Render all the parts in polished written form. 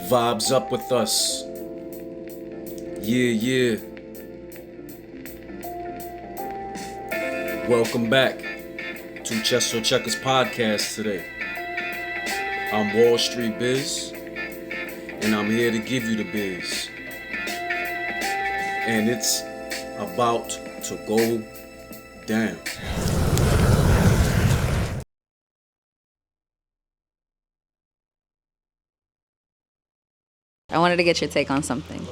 Vibes up with us. Yeah. Welcome back to Chess or Checkers podcast today. I'm Wall Street Biz, and I'm here to give you the biz. And it's about to go down. I wanted to get your take on something.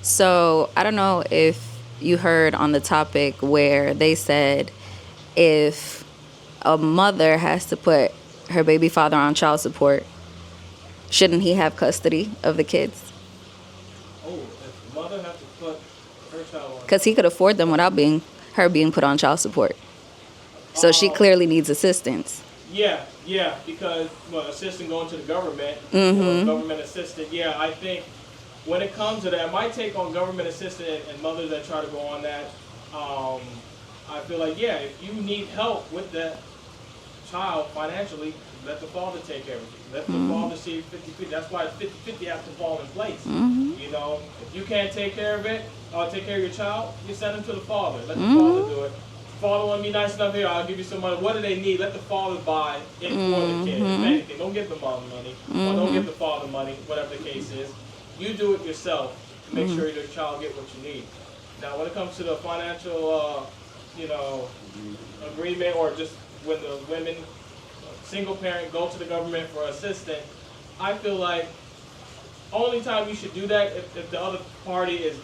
So I don't know if you heard on the topic where they said if a mother has to put her baby father on child support, shouldn't he have custody of the kids? Oh, if the mother has to put her child on. Because he could afford them without being put on child support. So she clearly needs assistance. Yeah, because assistant going to the government, government assistant. Yeah, I think when it comes to that, my take on government assistant and mothers that try to go on that, I feel like, if you need help with that child financially, let the father take care of it. Let the father see 50-50. That's why 50-50 has to fall in place. You know, if you can't take care of it, or take care of your child, you send him to the father. Let the father do it. Father want to be nice enough here, I'll give you some money. What do they need? Let the father buy it for the kid. If anything, don't give the mom money, or don't give the father money, whatever the case is. You do it yourself to make sure your child get what you need. Now, when it comes to the financial, agreement, or just when the women, single parent, go to the government for assistance, I feel like only time you should do that if the other party is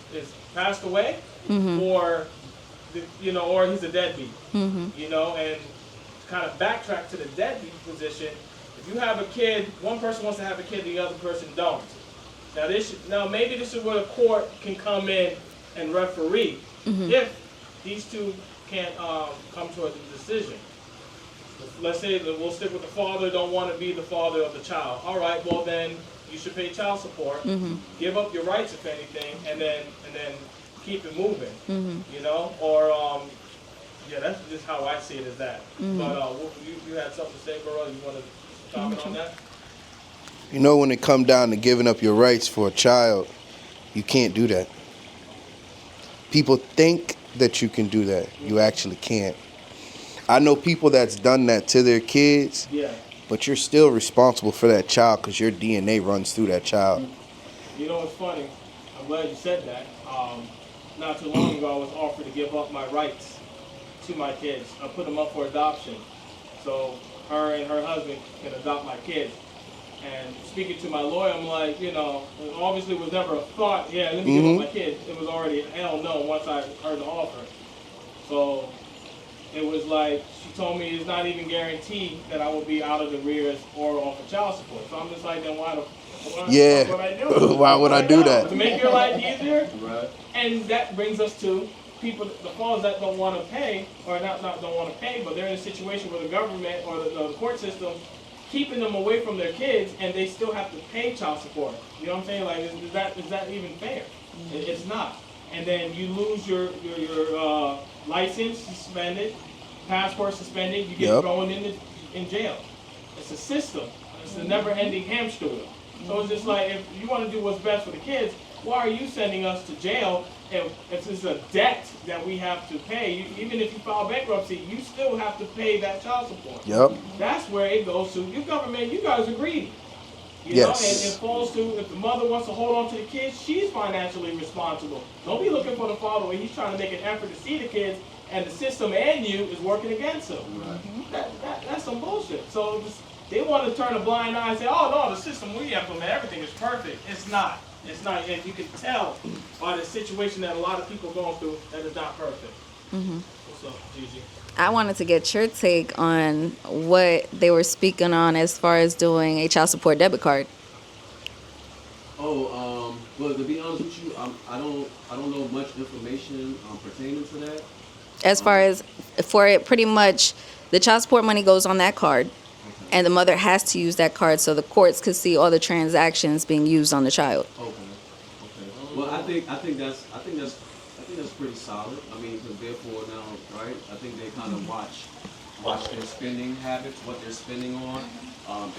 passed away, or or he's a deadbeat, and kind of backtrack to the deadbeat position. If you have a kid, one person wants to have a kid, the other person don't. Now maybe this is where the court can come in and referee if these two can't come to a decision. Let's say that we'll stick with the father, don't want to be the father of the child. All right, well then you should pay child support, give up your rights if anything, and then keep it moving, or that's just how I see it as that. But you had something to say, Burrow? You want to comment on that? You know, when it comes down to giving up your rights for a child, you can't do that. People think that you can do that. You actually can't. I know people that's done that to their kids, but you're still responsible for that child because your DNA runs through that child. You know what's funny? I'm glad you said that. Not too long ago, I was offered to give up my rights to my kids. I put them up for adoption. So her and her husband can adopt my kids. And speaking to my lawyer, I'm like, it obviously was never a thought, let me give up my kids. It was already a hell no once I heard the offer. So it was like, she told me it's not even guaranteed that I will be out of the rears or off of child support. So I'm just like, then why would I do? Why would I do that? To make your life easier? Right. And that brings us to people, the fathers that don't want to pay, or not don't want to pay, but they're in a situation where the government or the court system keeping them away from their kids, and they still have to pay child support. You know what I'm saying? Like, is that even fair? It's not. And then you lose your license suspended, passport suspended, you get thrown in jail. It's a system. It's a never-ending hamster wheel. So it's just like, if you want to do what's best for the kids, why are you sending us to jail if it's a debt that we have to pay? Even if you file bankruptcy, you still have to pay that child support. Yep. That's where it goes to. Your government, you guys are greedy. And it falls to, if the mother wants to hold on to the kids, she's financially responsible. Don't be looking for the father when he's trying to make an effort to see the kids, and the system and you is working against him. Right. That's some bullshit. So they want to turn a blind eye and say, oh no, the system we implement, everything is perfect. It's not. And you can tell by the situation that a lot of people are going through that it's not perfect. What's up, Gigi? I wanted to get your take on what they were speaking on as far as doing a child support debit card. Well, to be honest with you, I don't know much information pertaining to that. As far as for it, pretty much the child support money goes on that card, and the mother has to use that card so the courts could see all the transactions being used on the child. Okay. Well, I think that's pretty solid. I mean, because therefore now, right? I think they kind of watch watch their spending habits, what they're spending on.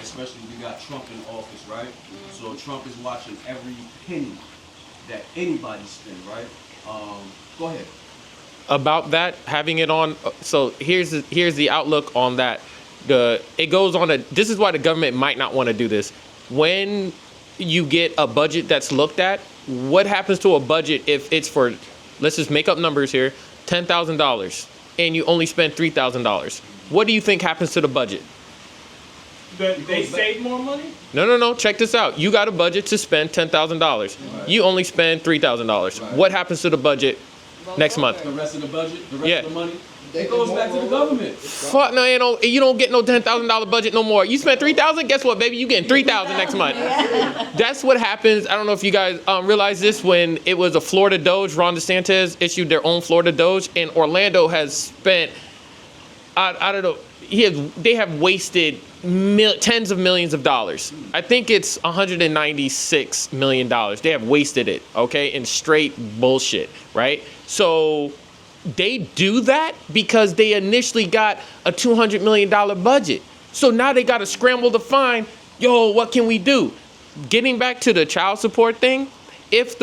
Especially we got Trump in office, right? So Trump is watching every penny that anybody spend, right? Go ahead. About that, having it on. So here's the outlook on that. It goes on. This is why the government might not want to do this. When you get a budget that's looked at, what happens to a budget if it's for, let's just make up numbers here, $10,000, and you only spend $3,000? What do you think happens to the budget? They save more money? No. Check this out. You got a budget to spend $10,000. You only spend $3,000. What happens to the budget next month? The rest of the budget, the rest of the money, it goes back to the government. Fuck no, you don't get no $10,000 budget no more. You spent $3,000. Guess what, baby? You getting $3,000 next month. That's what happens. I don't know if you guys realize this. When it was a Florida Doge, Ron DeSantis issued their own Florida Doge, and Orlando has spent, I don't know. They have wasted tens of millions of dollars. I think it's $196 million. They have wasted it, okay, in straight bullshit, right? So they do that because they initially got a $200 million budget. So now they got to scramble to find, what can we do? Getting back to the child support thing, if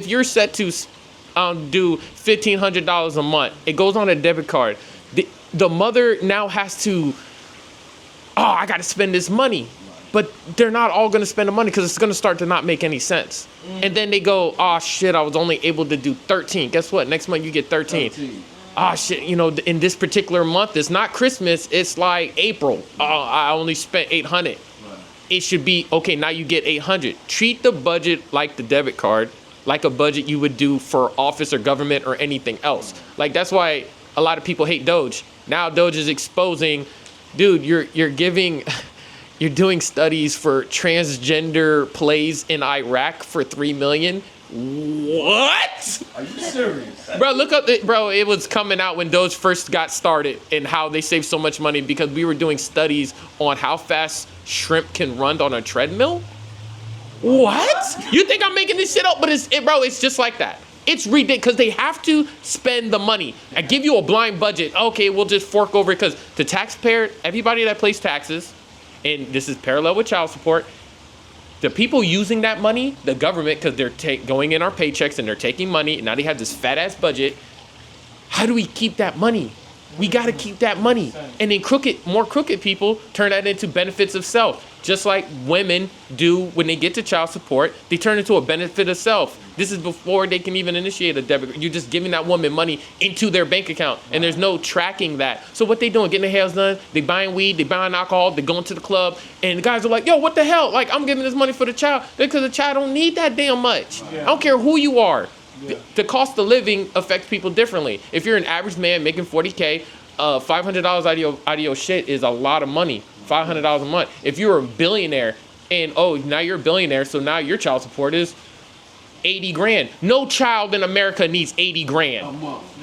you're set to do $1,500 a month, it goes on a debit card. The mother now has to, I got to spend this money. But they're not all going to spend the money because it's going to start to not make any sense. And then they go, shit, I was only able to do 13. Guess what? Next month you get 13. Shit, in this particular month, it's not Christmas. It's like April. I only spent 800. Right. It should be, okay, now you get 800. Treat the budget like the debit card, like a budget you would do for office or government or anything else. Like, that's why a lot of people hate Doge. Now Doge is exposing, dude, you're doing studies for transgender plays in Iraq for $3 million. What? Are you serious? Bro, look up, it was coming out when Doge first got started and how they saved so much money because we were doing studies on how fast shrimp can run on a treadmill. What? You think I'm making this shit up? But it's just like that. It's ridiculous because they have to spend the money. I give you a blind budget. Okay, we'll just fork over it because the taxpayer, everybody that pays taxes, and this is parallel with child support, the people using that money, the government, because they're going in our paychecks and they're taking money, and now they have this fat ass budget. How do we keep that money? We got to keep that money. And then more crooked people turn that into benefits of self. Just like women do when they get to child support, they turn into a benefit of self. This is before they can even initiate a debit. You're just giving that woman money into their bank account, and there's no tracking that. So what they doing? Getting their hair done, they buying weed, they buying alcohol, they going to the club, and the guys are like, yo, what the hell? Like, I'm giving this money for the child because the child don't need that damn much. I don't care who you are. The cost of living affects people differently. If you're an average man making $40K, $500 out of your shit is a lot of money. $500 a month. If you're a billionaire and now you're a billionaire, so now your child support is 80 grand. No child in America needs 80 grand.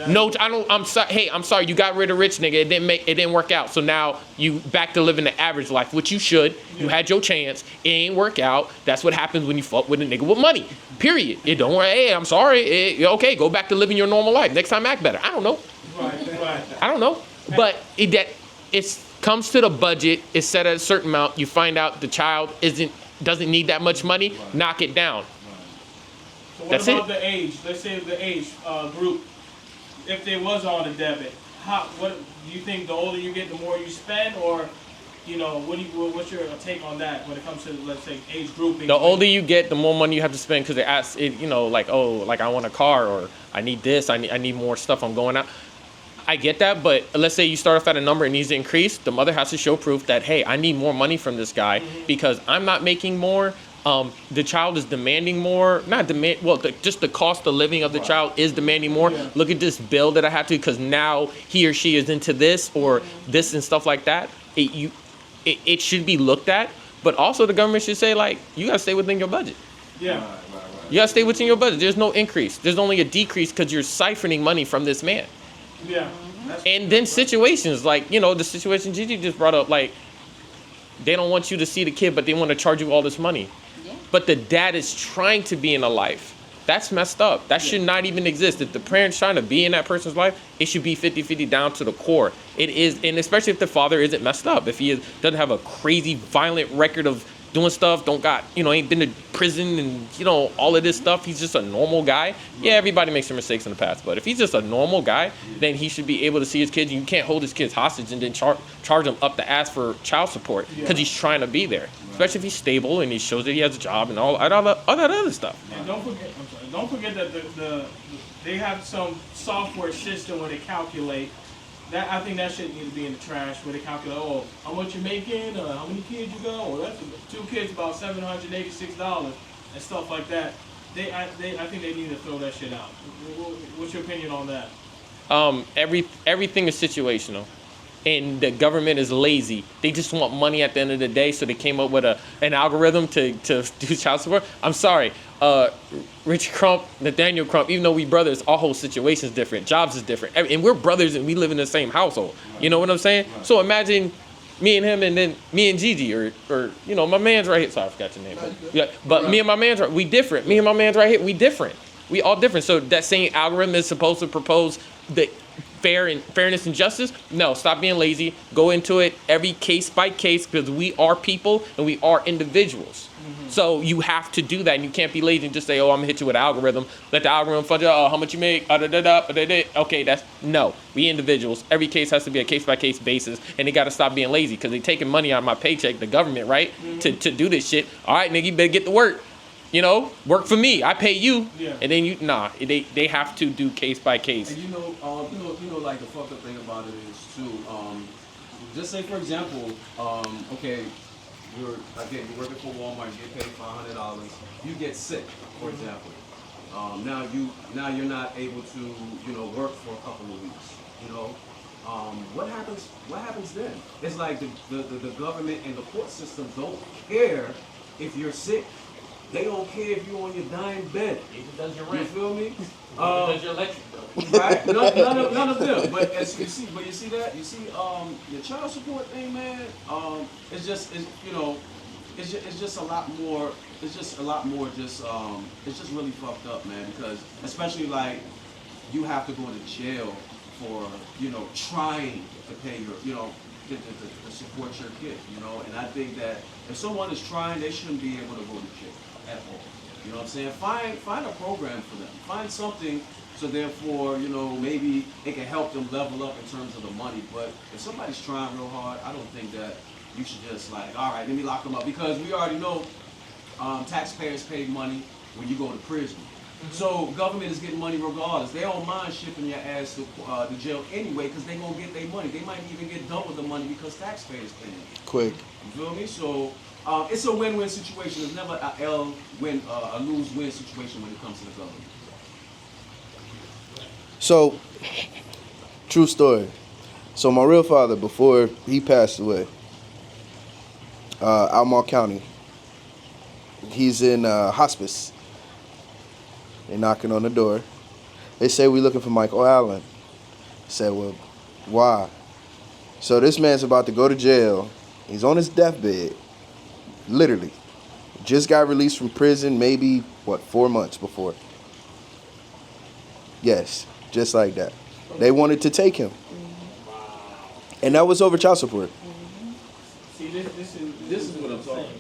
No, I'm sorry. Hey, I'm sorry. You got rid of rich nigga. It didn't work out. So now you back to living the average life, which you should. You had your chance. It ain't work out. That's what happens when you fuck with a nigga with money. Period. It don't work. Hey, I'm sorry. Okay, go back to living your normal life. Next time, act better. I don't know. Right. I don't know. But it comes to the budget. It's set at a certain amount. You find out the child doesn't need that much money. Knock it down. So what about the age? Let's say the age group, if they was on a debit, what do you think? The older you get, the more you spend, or what's your take on that when it comes to, let's say, age grouping? The older you get, the more money you have to spend because they ask it. Like I want a car, or I need this. I need more stuff. I'm going out. I get that, but let's say you start off at a number and needs to increase. The mother has to show proof that, hey, I need more money from this guy because I'm not making more. The child is demanding more. Just the cost of living of the child is demanding more. Yeah. Look at this bill that I have to because now he or she is into this or this and stuff like that. It should be looked at, but also the government should say, like, you got to stay within your budget. Yeah. Right. You got to stay within your budget. There's no increase. There's only a decrease because you're siphoning money from this man. Yeah. And then situations like, the situation Gigi just brought up, like, they don't want you to see the kid, but they want to charge you all this money. Yeah. But the dad is trying to be in a life. That's messed up. That should not even exist. If the parent's trying to be in that person's life, it should be 50-50 down to the core. It is, and especially if the father isn't messed up. If doesn't have a crazy, violent record of doing stuff, ain't been to prison and, all of this stuff. He's just a normal guy. Yeah, everybody makes some mistakes in the past, but if he's just a normal guy, then he should be able to see his kids. You can't hold his kids hostage and then charge him up the ass for child support because he's trying to be there. Especially if he's stable and he shows that he has a job and all that other stuff. And don't forget that they have some software system where they calculate. That, I think that shit needs to be in the trash, where they calculate, how much you're making, how many kids you got, that's 2 kids about $786 and stuff like that. I think they need to throw that shit out. What's your opinion on that? Everything is situational, and the government is lazy. They just want money at the end of the day, so they came up with an algorithm to do child support. I'm sorry. Rich Crump, Nathaniel Crump, even though we brothers, our whole situation is different. Jobs is different. And we're brothers and we live in the same household. You know what I'm saying? Right. So imagine me and him and then me and Gigi or my man's right here. Sorry, I forgot your name. But me and my man's we different. Me and my man's right here, we different. We all different. So that same algorithm is supposed to propose the fairness and justice. No, stop being lazy. Go into it every case by case because we are people and we are individuals. So you have to do that, and you can't be lazy and just say, I'm gonna hit you with an algorithm. Let the algorithm fudge out, how much you make, okay, we individuals. Every case has to be a case-by-case basis, and they gotta stop being lazy, because they taking money out of my paycheck, the government, right, to do this shit. All right, nigga, you better get to work. Work for me. I pay you, and then they have to do case-by-case. And like the fucked up thing about it is, too, just say, for example, okay, you're working for Walmart, you get paid $500, you get sick, for example. Now you're not able to, work for a couple of weeks, what happens then? It's like the government and the court system don't care if you're sick. They don't care if you're on your dying bed. It does your rent. You feel me? It does your electric bill. Right? None of them. But as you see, the child support thing, man. It's just a lot more. It's just really fucked up, man. Because especially like you have to go to jail for trying to pay your to support your kid, And I think that if someone is trying, they shouldn't be able to go to jail at all. You know what I'm saying? Find a program for them. Find something so therefore, maybe it can help them level up in terms of the money. But if somebody's trying real hard, I don't think that you should just like, all right, let me lock them up. Because we already know taxpayers pay money when you go to prison. So government is getting money regardless. They don't mind shipping your ass to jail anyway because they gonna get their money. They might even get double the money because taxpayers pay it. Quick. You feel me? So it's a win-win situation. It's never a lose-win situation when it comes to the government. So, true story. So my real father, before he passed away, Albemarle County, he's in hospice. They're knocking on the door. They say we're looking for Michael Allen. I said, well, why? So this man's about to go to jail. He's on his deathbed, literally. Just got released from prison maybe, 4 months before. Yes, just like that. They wanted to take him. And that was over child support. See, this is what I'm saying.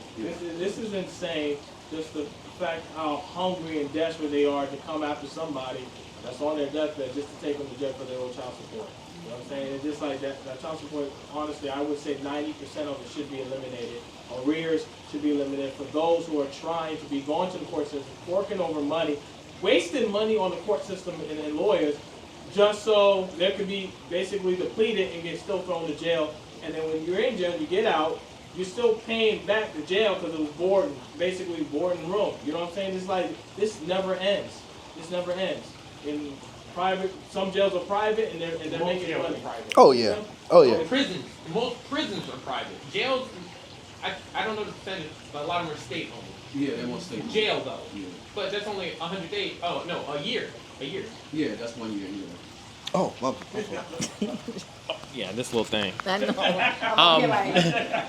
This is insane. Just the fact how hungry and desperate they are to come after somebody that's on their deathbed just to take them to jail for their own child support. You know what I'm saying? It's just like that child support, honestly, I would say 90% of it should be eliminated. Arrears should be eliminated for those who are trying to be going to the court system, forking over money, wasting money on the court system and lawyers just so there could be basically depleted and get still thrown to jail. And then when you're in jail, you get out, you're still paying back the jail because it was basically boarding room. You know what I'm saying? It's like, this never ends. This never ends. In private, some jails are private and they're making money. Private. Oh yeah. Oh yeah. Prisons, most prisons are private. Jails, I don't know the percentage, but a lot of them are state owned. Yeah, they want state. Jail though. Yeah. But that's only 100 days. Oh no, a year. Yeah, that's 1 year. Yeah. Oh, my Yeah, this little thing. I know.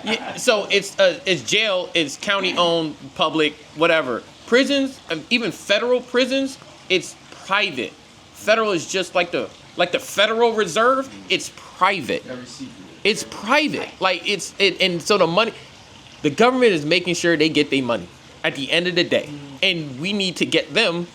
Yeah, so it's jail, it's county owned, public, whatever. prisons, even federal prisons, it's private. Federal is just like the Federal Reserve. It's private. Very secret. It's private. And so the government is making sure they get their money at the end of the day, and we need to get them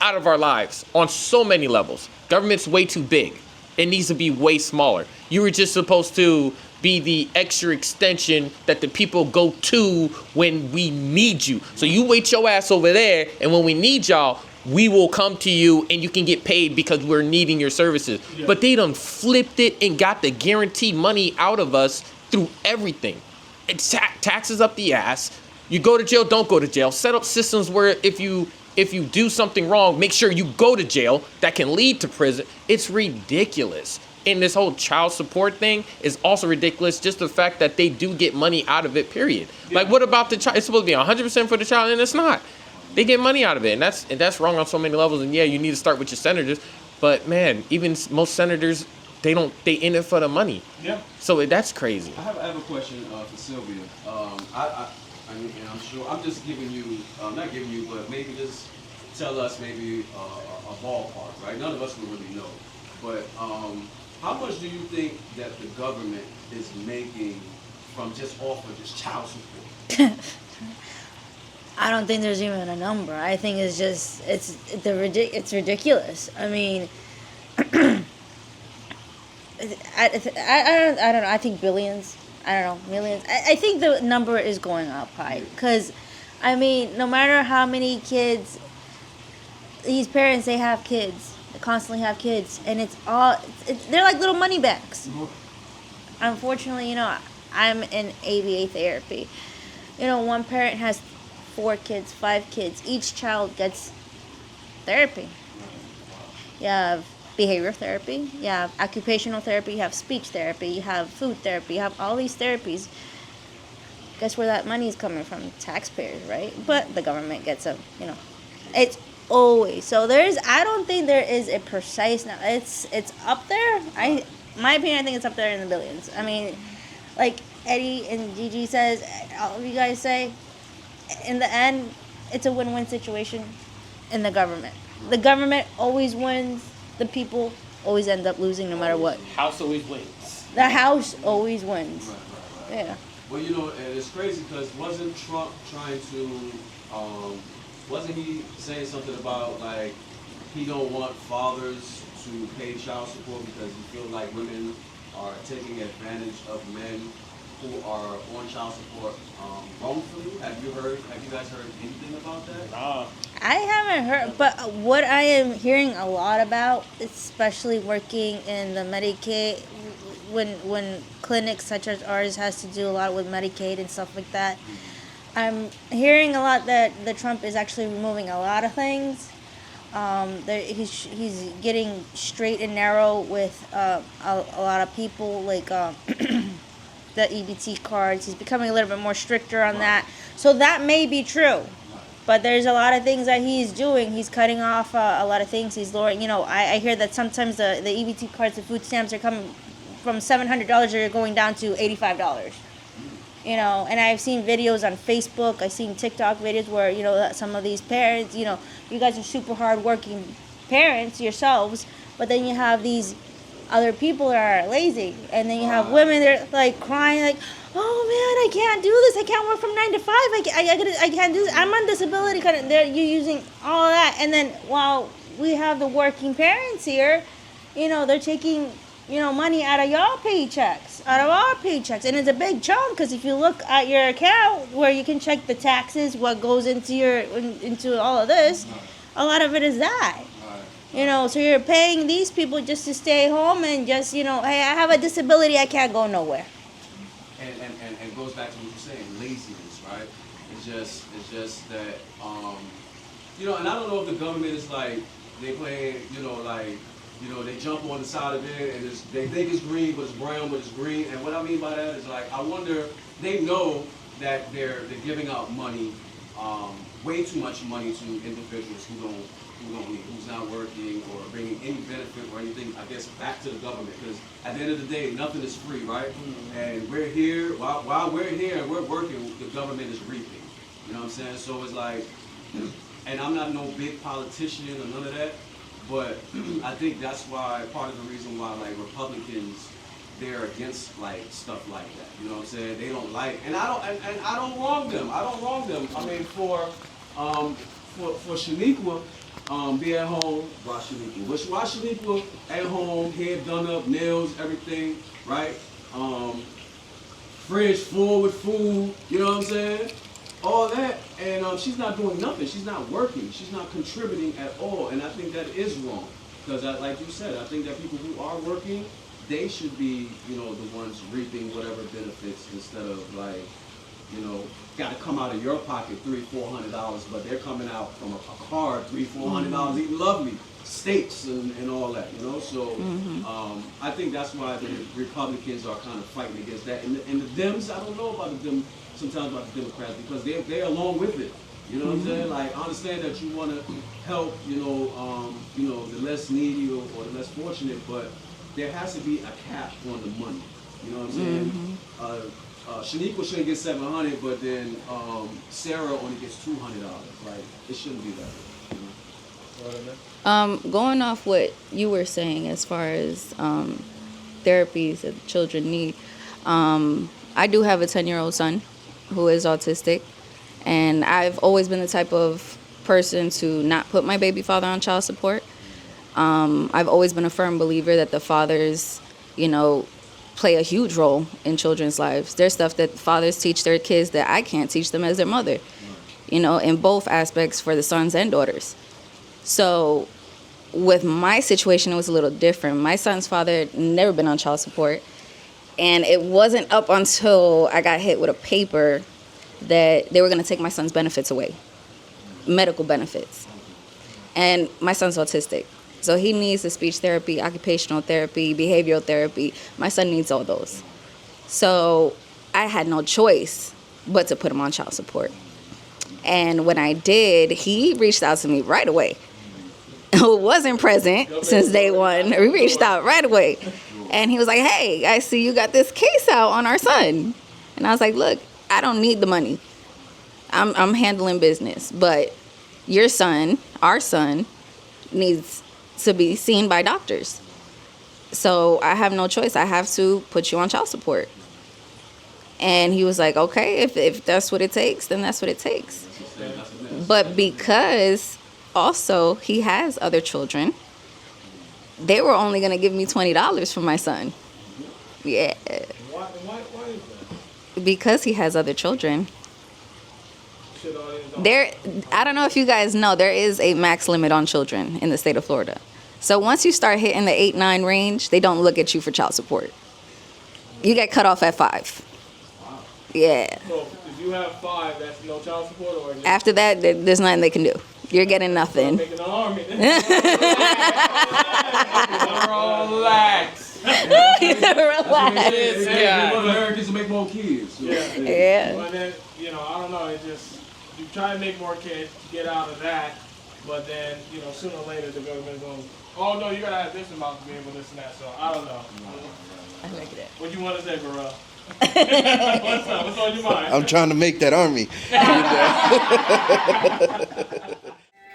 out of our lives on so many levels. Government's way too big. It needs to be way smaller. You were just supposed to be the extra extension that the people go to when we need you. So you wait your ass over there, and when we need y'all, we will come to you and you can get paid because we're needing your services. Yeah. But they done flipped it and got the guaranteed money out of us through everything. It's taxes up the ass. You go to jail, don't go to jail. Set up systems where if you do something wrong, make sure you go to jail. That can lead to prison. It's ridiculous. And this whole child support thing is also ridiculous. Just the fact that they do get money out of it, period. Yeah. Like, what about the child? It's supposed to be 100% for the child, and it's not. They get money out of it, and that's wrong on so many levels. And yeah, you need to start with your senators. But man, even most senators, they in it for the money. Yeah. So that's crazy. I have a question for Sylvia. I mean, and I'm sure I'm just giving you, not giving you, but maybe just tell us maybe a ballpark, right? None of us will really know. But how much do you think that the government is making from just off of just child support? I don't think there's even a number. I think it's just it's ridiculous. I mean, I don't know. I think billions. I don't know, millions. I think the number is going up high because, I mean, no matter how many kids, these parents, they have kids. They constantly have kids, and they're like little money bags. Unfortunately, I'm in ABA therapy. One parent has 4 kids, 5 kids. Each child gets therapy. You have behavioral therapy, you have occupational therapy, you have speech therapy, you have food therapy, you have all these therapies. Guess where that money is coming from? Taxpayers, right? But the government gets it's always. So I don't think there is a precise now. It's up there. My opinion, I think it's up there in the billions. I mean, like Eddie and Gigi says, all of you guys say, in the end, it's a win-win situation in the government. The government always wins. The people always end up losing no matter what. House always wins. The house always wins. Right. Yeah. Well, and it's crazy because wasn't Trump trying to, wasn't he saying something about, like, he don't want fathers to pay child support because he feels like women are taking advantage of men who are on child support wrongfully? Have you guys heard anything about that? Nah. I haven't heard, but what I am hearing a lot about, especially working in the Medicaid, when clinics such as ours has to do a lot with Medicaid and stuff like that, I'm hearing a lot that the Trump is actually removing a lot of things. He's getting straight and narrow with a lot of people, like the EBT cards. He's becoming a little bit more stricter on that. So that may be true. But there's a lot of things that he's doing. He's cutting off a lot of things. He's lowering, I hear that sometimes the EBT cards, the food stamps are coming from $700, they're going down to $85. And I've seen videos on Facebook. I've seen TikTok videos where, some of these parents, you guys are super hardworking parents yourselves, but then you have these other people that are lazy, and then you have women that are like crying, like, "Oh man, I can't do this. I can't work from 9 to 5. I can't do this. I'm on disability." You're using all of that, and then while we have the working parents here, they're taking money out of y'all paychecks, out of our paychecks, and it's a big chunk because if you look at your account where you can check the taxes, what goes into all of this, a lot of it is that. So you're paying these people just to stay home and just, hey, I have a disability, I can't go nowhere. And goes back to what you're saying, laziness, right? It's just that, and I don't know if the government is like, they play, they jump on the side of it and they think it's green, but it's brown, but it's green. And what I mean by that is, like, I wonder, they know that they're giving out money, way too much money to individuals who don't need, who's not working or bringing any benefit or anything, I guess, back to the government. Because at the end of the day, nothing is free, right? Mm-hmm. And we're here, while we're here and we're working, the government is reaping. You know what I'm saying? So it's like, And I'm not no big politician or none of that, but I think that's why, part of the reason why, like, Republicans, they're against, like, stuff like that. You know what I'm saying? They don't like, and I don't wrong them. I don't wrong them. I mean, for Shaniqua, be at home, watch Shaniqua. Watch Shaniqua at home, hair done up, nails, everything, right? Fridge full with food, you know what I'm saying? All that, and she's not doing nothing. She's not working. She's not contributing at all, and I think that is wrong. Because, like you said, I think that people who are working, they should be, you know, the ones reaping whatever benefits instead of, like, you know, got to come out of your pocket $300-400, but they're coming out from a card $300-400 eating lovely steaks and all that, you know. So I think that's why the Republicans are kind of fighting against that, and the Dems, I don't know about the Dems sometimes about the Democrats, because they're along with it. You know what I'm saying? Like, I understand that you want to help, you know, the less needy or the less fortunate, but there has to be a cap on the money. You know what I'm saying? Shaniqua shouldn't get $700, but then Sarah only gets $200. Like, it shouldn't be that way. You know? Going off what you were saying as far as therapies that children need, I do have a 10-year-old son who is autistic, and I've always been the type of person to not put my baby father on child support. I've always been a firm believer that the fathers, you know, play a huge role in children's lives. There's stuff that fathers teach their kids that I can't teach them as their mother, you know, in both aspects for the sons and daughters. So with my situation, it was a little different. My son's father had never been on child support, and it wasn't up until I got hit with a paper that they were going to take my son's benefits away, medical benefits. And my son's autistic. So he needs the speech therapy, occupational therapy, behavioral therapy. My son needs all those. So I had no choice but to put him on child support. And when I did, he reached out to me right away. Who wasn't present since day one. We reached out right away. And he was like, hey, I see you got this case out on our son. And I was like, look, I don't need the money. I'm handling business. But your son, our son, needs to be seen by doctors. So I have no choice. I have to put you on child support. And he was like, okay, if that's what it takes, then that's what it takes. But because also he has other children, they were only going to give me $20 for my son. Yeah. Why is that? Because he has other children. I don't know if you guys know, there is a max limit on children in the state of Florida. So once you start hitting the 8-9 range, they don't look at you for child support. You get cut off at 5. Wow. Yeah. So if you have 5, that's no child support, or just After that, there's nothing they can do. You're getting nothing. making an army? Relax. Relax. This Hey, guy. Mother Americans will make more kids. So. Yeah. But then, you know, I don't know, it just, you try to make more kids to get out of that, but then, you know, sooner or later the government's going, oh no, you gotta have this amount to be able to this and that, so I don't know. I like that. What you want to say, Burrell? What's up? What's on your mind? I'm trying to make that army.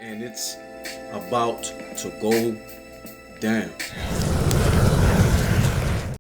And it's about to go down.